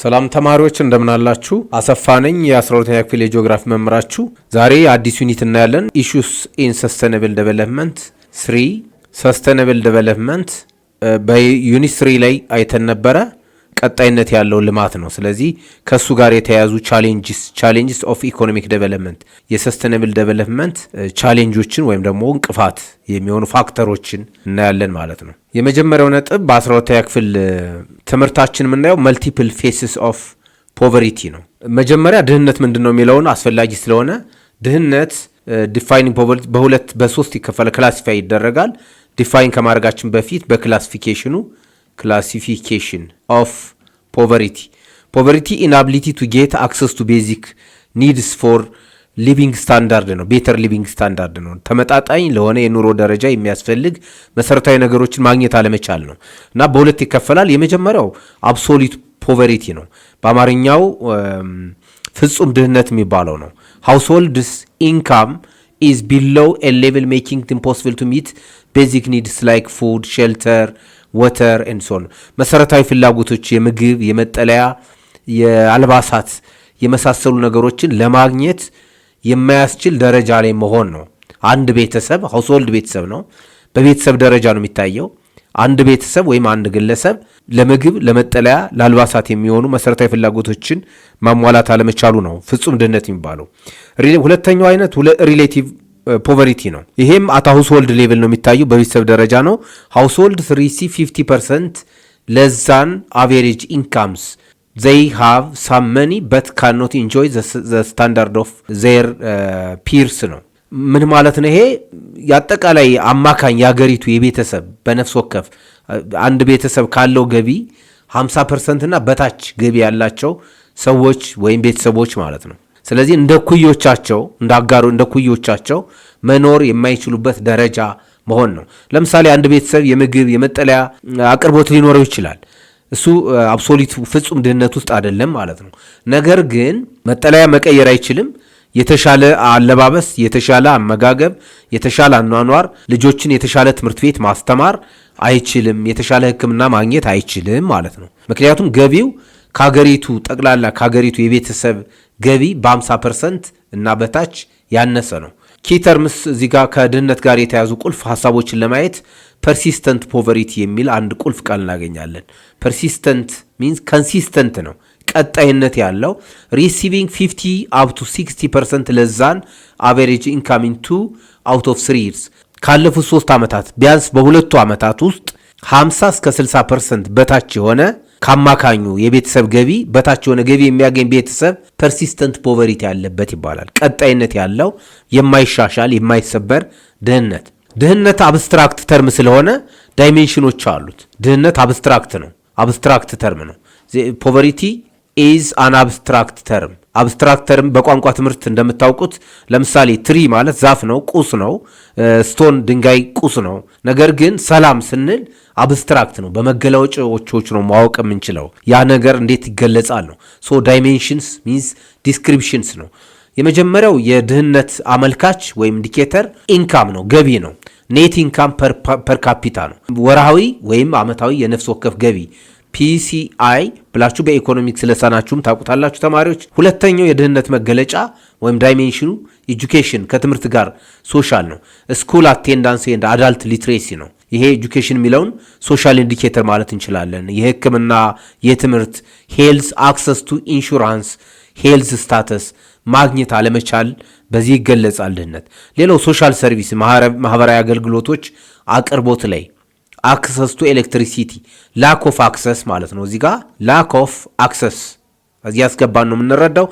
ሰላም ተማሪዎች እንደምን አላችሁ? አሰፋ ነኝ የ12ኛ ክፍል የጂኦግራፊ መምህራችሁ። ዛሬ አዲስ ዩኒት እናያለን። ኢሹስ ኢን ሰስቴናብል ዴቨሎፕመንት 3 ሰስቴናብል ዴቨሎፕመንት በዩኒት 3 ላይ አይተን ነበረ። ቀጣይነት ያለው ልማት ነው። ስለዚህ ከሱ ጋር የተያያዙ ቻሌንጅስ ኦፍ ኢኮኖሚክ ዴቨሎፕመንት የሰስቴናብል ዴቨሎፕመንት ቻሌንጆችን ወይም ደግሞ እንቅፋት የሚሆኑ ፋክተሮችን እናያለን ማለት ነው። የመጀመሪያው ነጥብ በ12ኛ ክፍል ትምህርታችን የምናየው መልቲፕል ፌስስ ኦፍ ፖቨሪቲ ነው። መጀመሪያ ድህነት ምንድነው የሚለውን አስፈላጊ ስለሆነ ድህነት ዲፋይኒንግ ፖቨሪቲ በሶስት ይከፈላል፣ ክላሲፋይ ይደረጋል። ዲፋይን ከማድረጋችን በፊት በክላሲፊኬሽን ኦፍ ፖቨሪቲ ኢናቢሊቲ ቱ ጌት አክሰስ ቱ ቤዚክ ኒድስ ፎር ሊቪንግ ስታንዳርድ ነው። ቤተር ሊቪንግ ስታንዳርድ ነው። ተመጣጣኝ ለሆነ የኑሮ ደረጃ የሚያስፈልግ መሰረታዊ ነገሮችን ማግኘት አለመቻል ነው እና በሁለት ይከፈላል። የመጀመሪያው አብሶሊት ፖቨሪቲ ነው። በአማርኛው ፍጹም ድህነት የሚባለው ነው። ሃውስሆልድስ ኢንካም is below a level making it impossible to meet basic needs like food, shelter, water and so on. መሰረታዊ ፍላጎቶች የምግብ፣ የመጠለያ፣ የአልባሳት የመሳሰሉ ነገሮችን ለማግኘት የማያስችል ደረጃ ላይ መሆን ነው። አንድ ቤተሰብ ሃውስሆልድ ቤተሰብ ነው። በቤተሰብ ደረጃ ነው የሚታየው። አንድ ቤተሰብ ወይም አንድ ግለሰብ ለምግብ፣ ለመጠለያ፣ ለአልባሳት የሚሆኑ መሰረታዊ ፍላጎቶችን ማሟላት አለመቻሉ ነው ፍጹም ድህነት የሚባለው። ሁለተኛው አይነት ሪሌቲቭ ፖቨሪቲ ነው። ይሄም አት ሃውስሆልድ ሌቭል ነው የሚታየው፣ በቤተሰብ ደረጃ ነው። ሃውስሆልድ ሪሲቭ 50% less than average incomes. They have some money but cannot enjoy the standard of their peers ነው። ምን ማለት ነው? ይሄ ያጠቃላይ አማካኝ ያገሪቱ የቤተሰብ በነፍስ ወከፍ አንድ ቤተሰብ ካለው ገቢ 50% እና በታች ገቢ ያላቸው ሰዎች ወይም ቤተሰቦች ማለት ነው። ስለዚህ እንደ ኩዮቻቸው መኖር የማይችሉበት ደረጃ መሆን ነው። ለምሳሌ አንድ ቤተሰብ የምግብ የመጠለያ አቅርቦት ሊኖረው ይችላል። እሱ አብሶሉት ፍጹም ድህነት ውስጥ አይደለም ማለት ነው። ነገር ግን መጠለያ መቀየር አይችልም። የተሻለ አለባበስ፣ የተሻለ አመጋገብ፣ የተሻለ አኗኗር፣ ልጆችን የተሻለ ትምህርት ቤት ማስተማር አይችልም። የተሻለ ሕክምና ማግኘት አይችልም ማለት ነው። ምክንያቱም ገቢው ጠቅላላ ከሀገሪቱ የቤተሰብ ገቢ በ50% እና በታች ያነሰ ነው። ኪተርምስ እዚህ ጋር ከድህነት ጋር የተያዙ ቁልፍ ሀሳቦችን ለማየት ፐርሲስተንት ፖቨሪቲ የሚል አንድ ቁልፍ ቃል እናገኛለን። ፐርሲስተንት ሚንስ ኮንሲስተንት ነው፣ ቀጣይነት ያለው ሪሲቪንግ 50 up to 60% ለዛን አቨሬጅ ኢንካም ኢን 2 out of 3 years ካለፉት 3 ዓመታት ቢያንስ በሁለቱ ዓመታት ውስጥ 50 እስከ 60% በታች የሆነ ካማካኙ የቤተሰብ ገቢ በታች የሆነ ገቢ የሚያገኝ ቤተሰብ ፐርሲስተንት ፖቨሪቲ ያለበት ይባላል። ቀጣይነት ያለው የማይሻሻል የማይሰበር ድህነት አብስትራክት ተርም ስለሆነ ዳይሜንሽኖች አሉት። ድህነት አብስትራክት ተርም ነው። ፖቨሪቲ is an abstract term. አብስትራክት ተርም በቋንቋ ትምህርት እንደምታውቁት ለምሳሌ ትሪ ማለት ዛፍ ነው፣ ቁስ ነው። ስቶን ድንጋይ ቁስ ነው። ነገር ግን ሰላም ስንል አብስትራክት ነው፣ በመገለጫዎች ነው ማወቅ የምንችለው። ያ ነገር እንዴት ይገለጻል ነው። ሶ ዳይሜንሽንስ ሚንስ ዲስክሪፕሽንስ ነው። የመጀመሪያው የድህነት አመልካች ወይም ኢንዲኬተር ኢንካም ነው፣ ገቢ ነው። ኔት ኢንካም ፐር ካፒታ ነው፣ ወርሃዊ ወይም ዓመታዊ የነፍስ ወከፍ ገቢ PCI ብላችሁ በኢኮኖሚክስ ለሳናችሁም ታውቁታላችሁ ተማሪዎች። ሁለተኛው የድህነት መገለጫ ወይም ዳይሜንሽኑ ኤጁኬሽን ከትምህርት ጋር ሶሻል ነው። ስኩል አቴንዳንስ ኤንድ አዳልት ሊትሬሲ ነው። ይሄ ኤጁኬሽን የሚለውን ሶሻል ኢንዲኬተር ማለት እንችላለን። የሕክምና፣ የትምህርት፣ ሄልዝ አክሰስ ቱ ኢንሹራንስ፣ ሄልዝ ስታተስ ማግኘት አለመቻል በዚህ ይገለጻል ድህነት። ሌላው ሶሻል ሰርቪስ ማህበራዊ አገልግሎቶች አቅርቦት ላይ አክሰስ ቱ ኤሌክትሪሲቲ ላክ ኦፍ አክሰስ ማለት ነው። እዚህ ጋር ላክ ኦፍ አክሰስ እዚህ ያስገባን ነው የምንረዳው።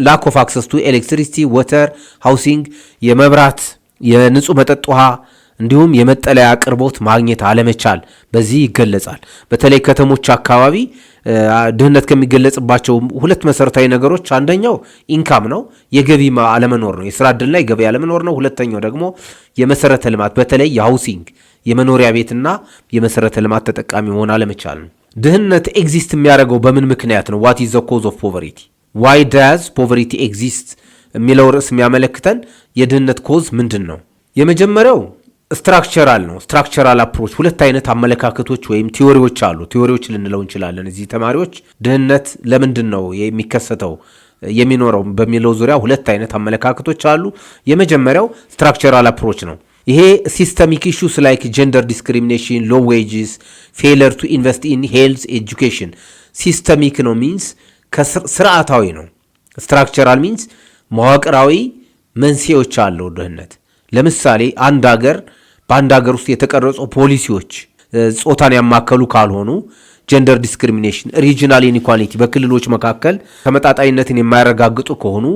ላክ ኦፍ አክሰስ ቱ ኤሌክትሪሲቲ፣ ወተር፣ ሃውሲንግ የመብራት የንጹህ መጠጥ ውሃ እንዲሁም የመጠለያ አቅርቦት ማግኘት አለመቻል በዚህ ይገለጻል። በተለይ ከተሞች አካባቢ ድህነት ከሚገለጽባቸው ሁለት መሰረታዊ ነገሮች አንደኛው ኢንካም ነው፣ የገቢ አለመኖር ነው፣ የስራ ዕድልና የገቢ አለመኖር ነው። ሁለተኛው ደግሞ የመሰረተ ልማት በተለይ የሃውሲንግ የመኖሪያ ቤትና የመሰረተ ልማት ተጠቃሚ መሆን አለመቻል ነው። ድህነት ኤግዚስት የሚያደርገው በምን ምክንያት ነው? ዋት ኢዝ ዘ ኮዝ ኦፍ ፖቨሪቲ? ዋይ ዳዝ ፖቨሪቲ ኤግዚስት የሚለው ርዕስ የሚያመለክተን የድህነት ኮዝ ምንድን ነው? የመጀመሪያው ስትራክቸራል ነው። ስትራክቸራል አፕሮች ሁለት አይነት አመለካከቶች ወይም ቲዎሪዎች አሉ። ቲዎሪዎች ልንለው እንችላለን። እዚህ ተማሪዎች ድህነት ለምንድን ነው የሚከሰተው የሚኖረው በሚለው ዙሪያ ሁለት አይነት አመለካከቶች አሉ። የመጀመሪያው ስትራክቸራል አፕሮች ነው። ይሄ ሲስተሚክ ኢሹስ ላይክ ጀንደር ዲስክሪሚኔሽን፣ ሎ ዌጅስ፣ ፌለር ቱ ኢንቨስት ኢን ሄልዝ ኤጁኬሽን። ሲስተሚክ ነው ሚንስ ስርዓታዊ ነው። ስትራክቸራል ሚንስ መዋቅራዊ መንስኤዎች አለው ድህነት። ለምሳሌ በአንድ ሀገር ውስጥ የተቀረጹ ፖሊሲዎች ጾታን ያማከሉ ካልሆኑ፣ ጀንደር ዲስክሪሚኔሽን፣ ሪጂናል ኢኒኳሊቲ በክልሎች መካከል ተመጣጣኝነትን የማያረጋግጡ ከሆኑ፣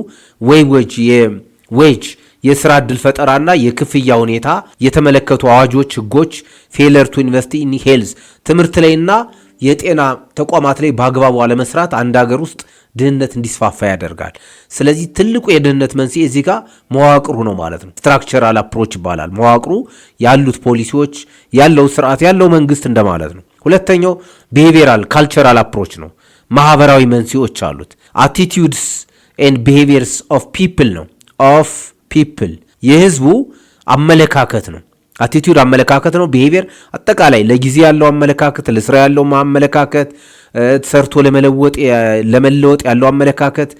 ዌጅ የስራ ዕድል ፈጠራና የክፍያ ሁኔታ የተመለከቱ አዋጆች፣ ህጎች፣ ፌለር ቱ ኢንቨስት ኢን ሄልዝ ትምህርት ላይና የጤና ተቋማት ላይ በአግባቡ አለመስራት አንድ ሀገር ውስጥ ድህነት እንዲስፋፋ ያደርጋል። ስለዚህ ትልቁ የድህነት መንስኤ እዚህ ጋር መዋቅሩ ነው ማለት ነው። ስትራክቸራል አፕሮች ይባላል። መዋቅሩ ያሉት ፖሊሲዎች፣ ያለው ስርዓት፣ ያለው መንግስት እንደማለት ነው። ሁለተኛው ቢሄቪየራል ካልቸራል አፕሮች ነው። ማህበራዊ መንስኤዎች አሉት። አቲቲዩድስ ኤንድ ቢሄቪየርስ ኦፍ ፒፕል ነው። ኦፍ ፒፕል የህዝቡ አመለካከት ነው። አቲቲዩድ አመለካከት ነው። ቢሄቪየር አጠቃላይ ለጊዜ ያለው አመለካከት፣ ለስራ ያለው አመለካከት፣ ሰርቶ ለመለወጥ ያለው አመለካከት፣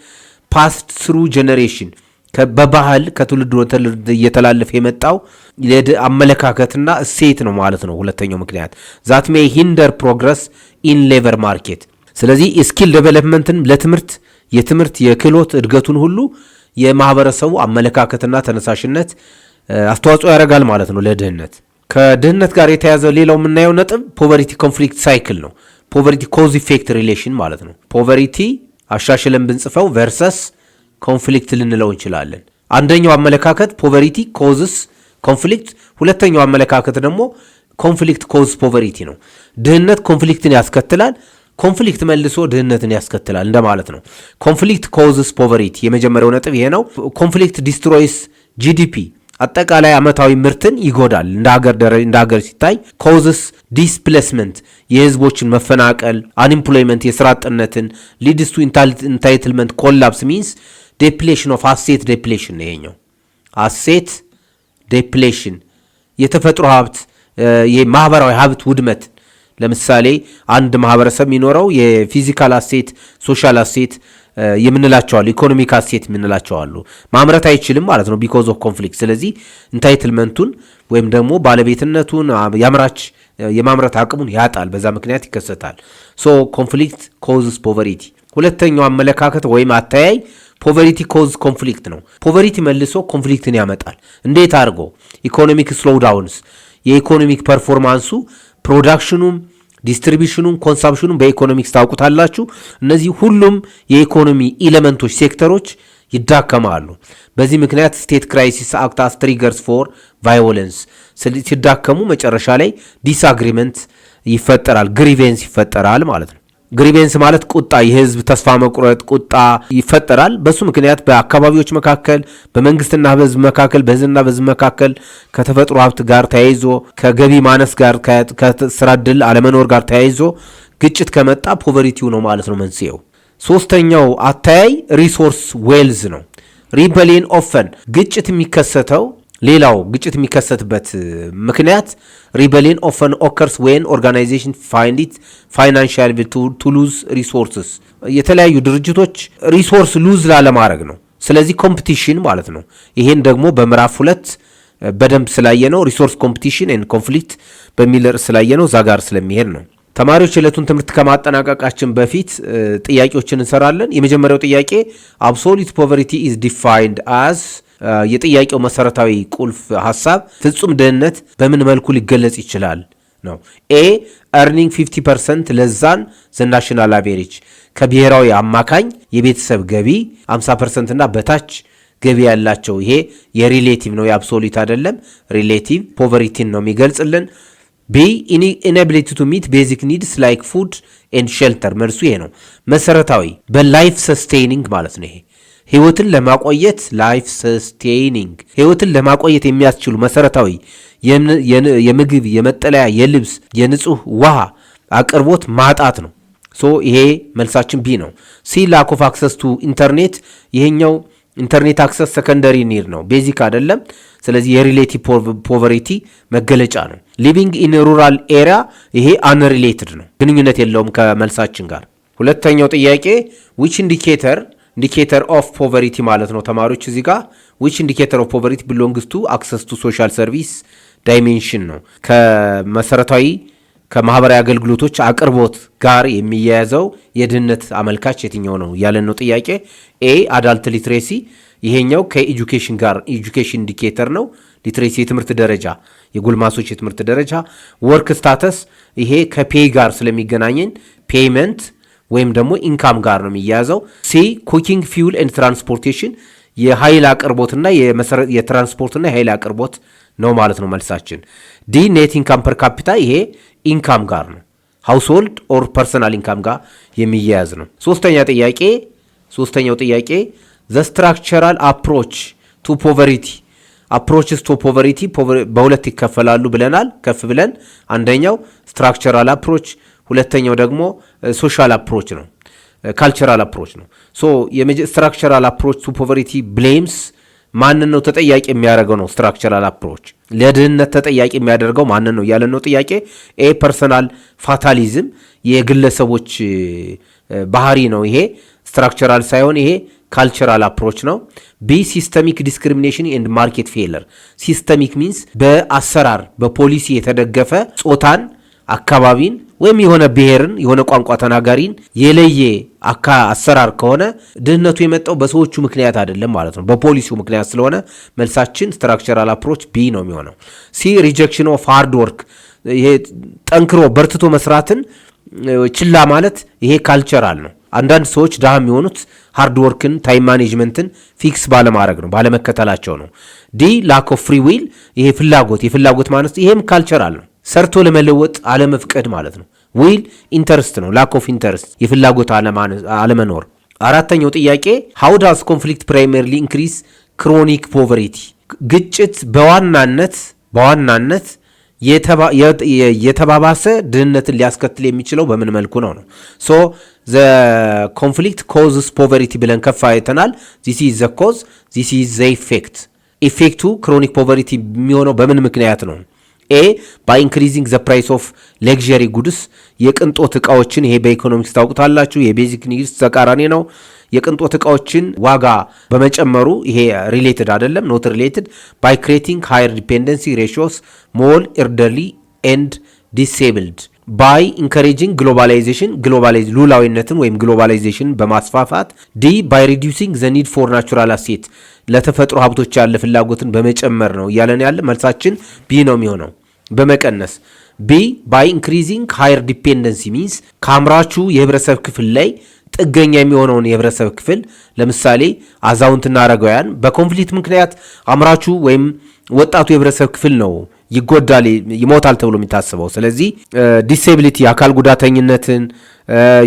ፓስት ስሩ ጄኔሬሽን በባህል ከትውልድ ወደ ትውልድ እየተላለፈ የመጣው አመለካከትና እሴት ነው ማለት ነው። ሁለተኛው ምክንያት ዛት ሜይ ሂንደር ፕሮግረስ ኢን ሌበር ማርኬት። ስለዚህ የስኪል ዴቨሎፕመንትን የትምህርት የክህሎት እድገቱን ሁሉ የማህበረሰቡ አመለካከትና ተነሳሽነት አስተዋጽኦ ያደርጋል ማለት ነው ለድህነት። ከድህነት ጋር የተያዘ ሌላው የምናየው ነጥብ ፖቨርቲ ኮንፍሊክት ሳይክል ነው። ፖቨርቲ ኮዝ ኢፌክት ሪሌሽን ማለት ነው። ፖቨርቲ አሻሽለን ብንጽፈው ቨርሰስ ኮንፍሊክት ልንለው እንችላለን። አንደኛው አመለካከት ፖቨርቲ ኮዝስ ኮንፍሊክት፣ ሁለተኛው አመለካከት ደግሞ ኮንፍሊክት ኮዝ ፖቨርቲ ነው። ድህነት ኮንፍሊክትን ያስከትላል፣ ኮንፍሊክት መልሶ ድህነትን ያስከትላል እንደማለት ነው። ኮንፍሊክት ኮዝስ ፖቨርቲ የመጀመሪያው ነጥብ ይሄ ነው። ኮንፍሊክት ዲስትሮይስ ጂዲፒ አጠቃላይ ዓመታዊ ምርትን ይጎዳል እንደ ሀገር ሲታይ። ኮዝስ ዲስፕሌስመንት የህዝቦችን መፈናቀል፣ አንኤምፕሎይመንት የስራ አጥነትን፣ ሊድስ ቱ ኢንታይትልመንት ኮላፕስ ሚንስ ዴፕሌሽን ኦፍ አሴት ዴፕሌሽን። ይሄኛው አሴት ዴፕሌሽን የተፈጥሮ ሀብት የማህበራዊ ሀብት ውድመት። ለምሳሌ አንድ ማህበረሰብ የሚኖረው የፊዚካል አሴት፣ ሶሻል አሴት የምንላቸው አሉ፣ ኢኮኖሚክ አሴት የምንላቸው አሉ። ማምረት አይችልም ማለት ነው ቢኮዝ ኦፍ ኮንፍሊክት። ስለዚህ ኢንታይትልመንቱን ወይም ደግሞ ባለቤትነቱን የማምረት አቅሙን ያጣል። በዛ ምክንያት ይከሰታል። ሶ ኮንፍሊክት ኮዝስ ፖቨሪቲ። ሁለተኛው አመለካከት ወይም አተያይ ፖቨሪቲ ኮዝ ኮንፍሊክት ነው። ፖቨሪቲ መልሶ ኮንፍሊክትን ያመጣል። እንዴት አድርጎ? ኢኮኖሚክ ስሎውዳውንስ የኢኮኖሚክ ፐርፎርማንሱ ፕሮዳክሽኑም ዲስትሪቢሽኑም ኮንሳምፕሽኑም በኢኮኖሚክስ ታውቁታላችሁ። እነዚህ ሁሉም የኢኮኖሚ ኤሌመንቶች ሴክተሮች ይዳከማሉ። በዚህ ምክንያት ስቴት ክራይሲስ አክት አስ ትሪገርስ ፎር ቫዮለንስ ሲዳከሙ መጨረሻ ላይ ዲስአግሪመንት ይፈጠራል፣ ግሪቬንስ ይፈጠራል ማለት ነው። ግሪቬንስ ማለት ቁጣ፣ የህዝብ ተስፋ መቁረጥ ቁጣ ይፈጠራል። በሱ ምክንያት በአካባቢዎች መካከል፣ በመንግስትና በህዝብ መካከል፣ በህዝብና በህዝብ መካከል ከተፈጥሮ ሀብት ጋር ተያይዞ ከገቢ ማነስ ጋር ከስራ ዕድል አለመኖር ጋር ተያይዞ ግጭት ከመጣ ፖቨሪቲው ነው ማለት ነው መንስኤው። ሶስተኛው አተያይ ሪሶርስ ዌልዝ ነው። ሪበሊየን ኦፈን ግጭት የሚከሰተው ሌላው ግጭት የሚከሰትበት ምክንያት ሪበሊየን ኦፈን ኦከርስ ዌን ኦርጋናይዜሽን ፋይንድ ኢት ፋይናንሻል ቱ ሉዝ ሪሶርስስ የተለያዩ ድርጅቶች ሪሶርስ ሉዝ ላለማድረግ ነው። ስለዚህ ኮምፒቲሽን ማለት ነው። ይሄን ደግሞ በምዕራፍ 2 በደንብ ስላየ ነው። ሪሶርስ ኮምፒቲሽን ኤንድ ኮንፍሊክት በሚል ርዕስ ስላየ ነው። እዛ ጋር ስለሚሄድ ነው። ተማሪዎች የዕለቱን ትምህርት ከማጠናቀቃችን በፊት ጥያቄዎችን እንሰራለን። የመጀመሪያው ጥያቄ አብሶሉት ፖቨርቲ ኢዝ ዲፋይንድ አዝ የጥያቄው መሰረታዊ ቁልፍ ሐሳብ ፍጹም ድህነት በምን መልኩ ሊገለጽ ይችላል ነው። ኤ earning 50% ለዛን ዘ ናሽናል አቬሬጅ ከብሔራዊ አማካኝ የቤተሰብ ገቢ 50% እና በታች ገቢ ያላቸው። ይሄ የሪሌቲቭ ነው፣ የአብሶሉት አይደለም። ሪሌቲቭ ፖቨሪቲን ነው የሚገልጽልን። ቢ ኢንኤቢሊቲ ቱ ሚት ቤዚክ ኒድስ ላይክ ፉድ ኤንድ ሼልተር መልሱ ይሄ ነው። መሰረታዊ በላይፍ ሰስቴኒንግ ማለት ነው። ይሄ ህይወትን ለማቆየት ላይፍ ሰስቴኒንግ ህይወትን ለማቆየት የሚያስችሉ መሰረታዊ የምግብ፣ የመጠለያ፣ የልብስ፣ የንጹህ ውሃ አቅርቦት ማጣት ነው። ሶ ይሄ መልሳችን ቢ ነው። ሲ ላክ ኦፍ አክሰስ ቱ ኢንተርኔት ይሄኛው ኢንተርኔት አክሰስ ሰከንደሪ ኒድ ነው፣ ቤዚክ አይደለም። ስለዚህ የሪሌቲቭ ፖቨርቲ መገለጫ ነው። ሊቪንግ ኢን ሩራል ኤሪያ ይሄ አንሪሌትድ ነው፣ ግንኙነት የለውም ከመልሳችን ጋር። ሁለተኛው ጥያቄ ዊች ኢንዲኬተር ኦፍ ፖቨርቲ ማለት ነው ተማሪዎች እዚህ ጋር ዊች ኢንዲኬተር ኦፍ ፖቨርቲ ቢሎንግስ ቱ አክሰስ ቱ ሶሻል ሰርቪስ ዳይሜንሽን ነው። ከመሰረታዊ ከማህበራዊ አገልግሎቶች አቅርቦት ጋር የሚያያዘው የድህነት አመልካች የትኛው ነው ያለን ነው ጥያቄ። ኤ አዳልት ሊትሬሲ ይሄኛው ከኤጁኬሽን ጋር ኤጁኬሽን ኢንዲኬተር ነው። ሊትሬሲ የትምህርት ደረጃ የጎልማሶች የትምህርት ደረጃ። ወርክ ስታተስ ይሄ ከፔይ ጋር ስለሚገናኘን ፔይመንት ወይም ደግሞ ኢንካም ጋር ነው የሚያያዘው። ሲ ኩኪንግ ፊውል ኤንድ ትራንስፖርቴሽን የኃይል አቅርቦትና የትራንስፖርትና የኃይል አቅርቦት ነው ማለት ነው መልሳችን። ዲ ኔት ኢንካም ፐር ካፒታ ይሄ ኢንካም ጋር ነው፣ ሃውስሆልድ ኦር ፐርሰናል ኢንካም ጋር የሚያያዝ ነው። ሶስተኛው ጥያቄ ዘ ስትራክቸራል አፕሮች ቱ ፖቨርቲ አፕሮችስ ቱ ፖቨርቲ በሁለት ይከፈላሉ ብለናል ከፍ ብለን። አንደኛው ስትራክቸራል አፕሮች፣ ሁለተኛው ደግሞ ሶሻል አፕሮች ነው፣ ካልቸራል አፕሮች ነው። ሶ ስትራክቸራል አፕሮች ቱ ፖቨርቲ ብሌምስ ማንን ነው ተጠያቂ የሚያደርገው ነው። ስትራክቸራል አፕሮች ለድህነት ተጠያቂ የሚያደርገው ማንን ነው ያለን ነው ጥያቄ። ኤ ፐርሰናል ፋታሊዝም የግለሰቦች ባህሪ ነው፣ ይሄ ስትራክቸራል ሳይሆን ይሄ ካልቸራል አፕሮች ነው። ቢ ሲስተሚክ ዲስክሪሚኔሽን ኤንድ ማርኬት ፌለር ሲስተሚክ ሚንስ በአሰራር በፖሊሲ የተደገፈ ጾታን፣ አካባቢን ወይም የሆነ ብሔርን የሆነ ቋንቋ ተናጋሪን የለየ አሰራር ከሆነ ድህነቱ የመጣው በሰዎቹ ምክንያት አይደለም ማለት ነው፣ በፖሊሲው ምክንያት ስለሆነ መልሳችን ስትራክቸራል አፕሮች ቢ ነው የሚሆነው። ሲ ሪጀክሽን ኦፍ ሃርድ ወርክ ይሄ ጠንክሮ በርትቶ መስራትን ችላ ማለት ይሄ ካልቸራል ነው። አንዳንድ ሰዎች ድሃ የሚሆኑት ሃርድ ወርክን ታይም ማኔጅመንትን ፊክስ ባለማድረግ ነው፣ ባለመከተላቸው ነው። ዲ ላክ ኦፍ ፍሪ ዊል ይሄ የፍላጎት ማነስ ይሄም ካልቸራል ነው፣ ሰርቶ ለመለወጥ አለመፍቀድ ማለት ነው። ዊል ኢንተርስት ነው፣ ላክ ኦፍ ኢንተርስት የፍላጎት አለመኖር። አራተኛው ጥያቄ ሃው ዳዝ ኮንፍሊክት ፕራይመሪሊ ኢንክሪዝ ክሮኒክ ፖቨርቲ ግጭት በዋናነት የተባባሰ ድህነትን ሊያስከትል የሚችለው በምን መልኩ ነው? ሶ ዘ ኮንፍሊክት ኮዝስ ፖቨርቲ ብለን ከፍ አይተናል። ዚስ ኢዝ ዘ ኮዝ ዚስ ኢዝ ዘ ኢፌክት። ኢፌክቱ ክሮኒክ ፖቨርቲ የሚሆነው በምን ምክንያት ነው? ኤ ባይ ኢንክሪዚንግ ዘ ፕራይስ ኦፍ ሌክዠሪ ጉድስ የቅንጦት እቃዎችን ይሄ በኢኮኖሚክስ ታውቁታላችሁ፣ የቤዚክ ኒድስ ተቃራኒ ነው። የቅንጦት እቃዎችን ዋጋ በመጨመሩ ይሄ ሪሌትድ አይደለም፣ ኖት ሪሌትድ። ባይ ክሬቲንግ ሃየር ዲፔንደንሲ ሬሽዮስ ሞል ኤልደርሊ ኤንድ ዲሴብልድ። ባይ ኢንካሬጂንግ ግሎባላይዜሽን ሉላዊነትን ወይም ግሎባላይዜሽን በማስፋፋት። ዲ ባይ ሪዲዩሲንግ ዘ ኒድ ፎር ናቹራል አሴት ለተፈጥሮ ሀብቶች ያለ ፍላጎትን በመጨመር ነው እያለን ያለ መልሳችን ቢ ነው የሚሆነው፣ በመቀነስ። ቢ ባይ ኢንክሪዚንግ ሃየር ዲፔንደንሲ ሚንስ ከአምራቹ የህብረተሰብ ክፍል ላይ ጥገኛ የሚሆነውን የህብረተሰብ ክፍል ለምሳሌ አዛውንትና አረጋውያን በኮንፍሊክት ምክንያት አምራቹ ወይም ወጣቱ የህብረተሰብ ክፍል ነው ይጎዳል፣ ይሞታል ተብሎ የሚታስበው። ስለዚህ ዲሴቢሊቲ አካል ጉዳተኝነትን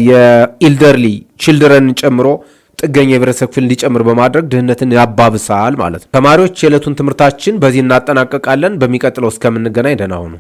የኢልደርሊ ችልድረንን ጨምሮ ጥገኛ የህብረተሰብ ክፍል እንዲጨምር በማድረግ ድህነትን ያባብሳል ማለት ነው። ተማሪዎች የዕለቱን ትምህርታችን በዚህ እናጠናቀቃለን። በሚቀጥለው እስከምንገናኝ ደህና ሁኑ።